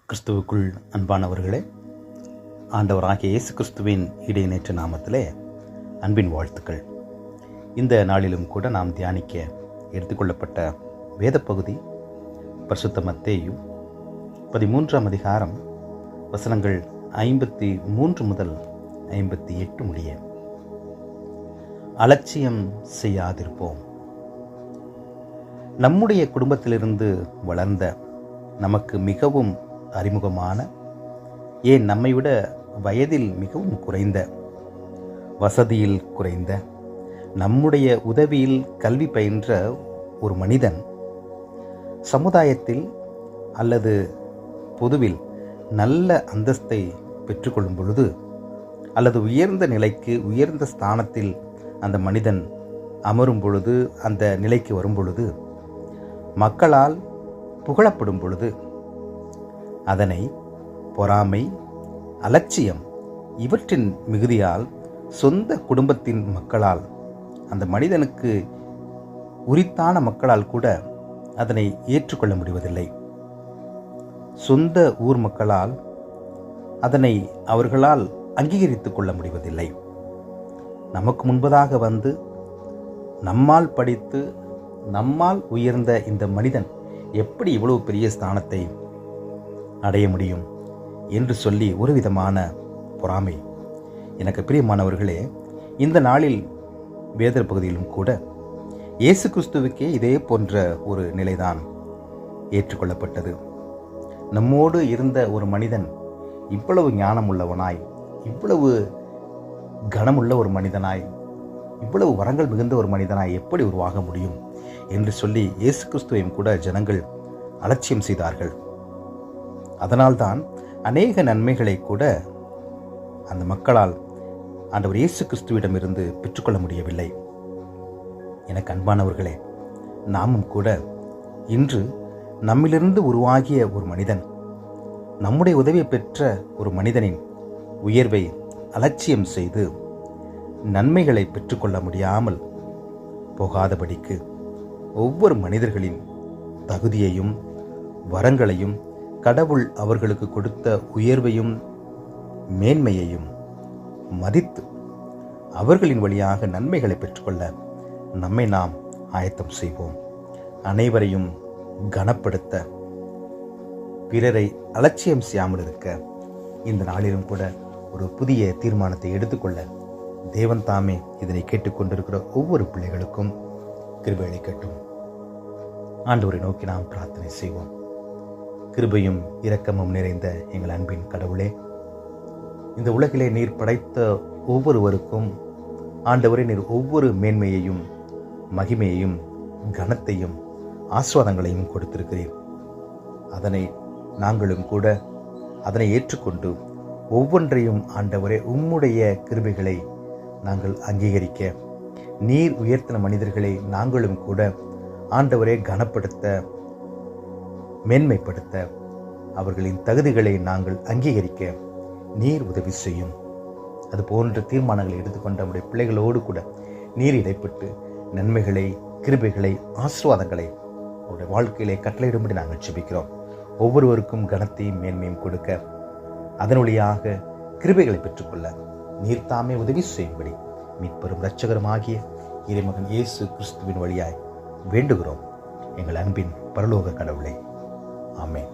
கிறிஸ்துவுக்குள் அன்பானவர்களே, ஆண்டவராகிய இயேசு கிறிஸ்துவின் இடையினேற்ற நாமத்திலே அன்பின் வாழ்த்துக்கள். இந்த நாளிலும் கூட நாம் தியானிக்க எடுத்துக்கொள்ளப்பட்ட வேத பகுதி பரிசுத்த மத்தேயு 13ஆம் அதிகாரம் வசனங்கள் 53 முதல் 58 முடிய. அலட்சியம் செய்யாதிருப்போம். நம்முடைய குடும்பத்திலிருந்து வளர்ந்த, நமக்கு மிகவும் அறிமுகமான, ஏன் நம்மை விட வயதில் மிகவும் குறைந்த, வசதியில் குறைந்த, நம்முடைய உதவியில் கல்வி பயின்ற ஒரு மனிதன் சமுதாயத்தில் அல்லது பொதுவில் நல்ல அந்தஸ்தை பெற்றுக்கொள்ளும் பொழுது, அல்லது உயர்ந்த நிலைக்கு, உயர்ந்த ஸ்தானத்தில் அந்த மனிதன் அமரும் பொழுது, அந்த நிலைக்கு வரும் பொழுது, மக்களால் புகழப்படும் பொழுது, அதனை பொறாமை, அலட்சியம் இவற்றின் மிகுதியால் சொந்த குடும்பத்தின் மக்களால், அந்த மனிதனுக்கு உரித்தான மக்களால் கூட அதனை ஏற்றுக்கொள்ள முடிவதில்லை. சொந்த ஊர் மக்களால் அதனை அவர்களால் அங்கீகரித்துக் கொள்ள முடிவதில்லை. நமக்கு முன்பதாக வந்து நம்மால் படித்து நம்மால் உயர்ந்த இந்த மனிதன் எப்படி இவ்வளவு பெரிய ஸ்தானத்தை அடைய முடியும் என்று சொல்லி ஒரு விதமான பொறாமை. எனக்கு பிரியமானவர்களே, இந்த நாளில் வேத பகுதியிலும் கூட இயேசு கிறிஸ்துவுக்கே இதே போன்ற ஒரு நிலைதான் ஏற்றுக்கொள்ளப்பட்டது. நம்மோடு இருந்த ஒரு மனிதன் இவ்வளவு ஞானம் உள்ளவனாய், இவ்வளவு கனமுள்ள ஒரு மனிதனாய், இவ்வளவு வரங்கள் மிகுந்த ஒரு மனிதனாய் எப்படி உருவாக முடியும் என்று சொல்லி இயேசு கிறிஸ்துவையும் கூட ஜனங்கள் அலட்சியம் செய்தார்கள். அதனால்தான் அநேக நன்மைகளை கூட அந்த மக்களால் ஆண்டவர் இயேசு கிறிஸ்துவிடமிருந்து பெற்றுக்கொள்ள முடியவில்லை. எனக்கு அன்பானவர்களே, நாமும் கூட இன்று நம்மிலிருந்து உருவாகிய ஒரு மனிதன், நம்முடைய உதவியை பெற்ற ஒரு மனிதனின் உயர்வை அலட்சியம் செய்து நன்மைகளை பெற்றுக்கொள்ள முடியாமல் போகாதபடிக்கு ஒவ்வொரு மனிதர்களின் தகுதியையும் வரங்களையும், கடவுள் அவர்களுக்கு கொடுத்த உயர்வையும் மேன்மையையும் மதித்து அவர்களின் வழியாக நன்மைகளை பெற்றுக்கொள்ள நம்மை நாம் ஆயத்தம் செய்வோம். அனைவரையும் கனப்படுத்த, பிறரை அலட்சியம் செய்யாமல் இருக்க இந்த நாளிலும் கூட ஒரு புதிய தீர்மானத்தை எடுத்துக்கொள்ள தேவன் தாமே இதனை கேட்டுக்கொண்டிருக்கிற ஒவ்வொரு பிள்ளைகளுக்கும் கிருபை அளிக்கட்டும். ஆண்டவரை நோக்கி நாம் பிரார்த்தனை செய்வோம். கிருபையும் இரக்கமும் நிறைந்த எங்கள் அன்பின் கடவுளே, இந்த உலகிலே நீர் படைத்த ஒவ்வொருவருக்கும் ஆண்டவரே, நீர் ஒவ்வொரு மேன்மையையும் மகிமையையும் கனத்தையும் ஆசீர்வாதங்களையும் கொடுத்திருக்கிறீர். அதனை நாங்களும் கூட அதனை ஏற்றுக்கொண்டு ஒவ்வொன்றையும் ஆண்டவரே உம்முடைய கிருபைகளை நாங்கள் அங்கீகரிக்க, நீர் உயர்த்தின மனிதர்களை நாங்களும் கூட ஆண்டவரே கனப்படுத்த, மேன்மைப்படுத்த, அவர்களின் தகுதிகளை நாங்கள் அங்கீகரிக்க நீர் உதவி செய்யும். அது போன்ற தீர்மானங்களை எடுத்துக்கொண்ட நம்முடைய பிள்ளைகளோடு கூட நீர் இடைப்பட்டு நன்மைகளை, கிருபைகளை, ஆசீர்வாதங்களை அவருடைய வாழ்க்கையிலே கட்டளையிடும்படி நாங்கள் ஜெபிக்கிறோம். ஒவ்வொருவருக்கும் கனத்தையும் மேன்மையும் கொடுக்க, அதன் வழியாக கிருபைகளை பெற்றுக்கொள்ள நீர் தாமே உதவி செய்யும்படி மீட்பெரும் இரட்சகருமாகிய இறைமகன் இயேசு கிறிஸ்துவின் வழியாய் வேண்டுகிறோம் எங்கள் அன்பின் பரலோக கடவுளே. ஆமென்.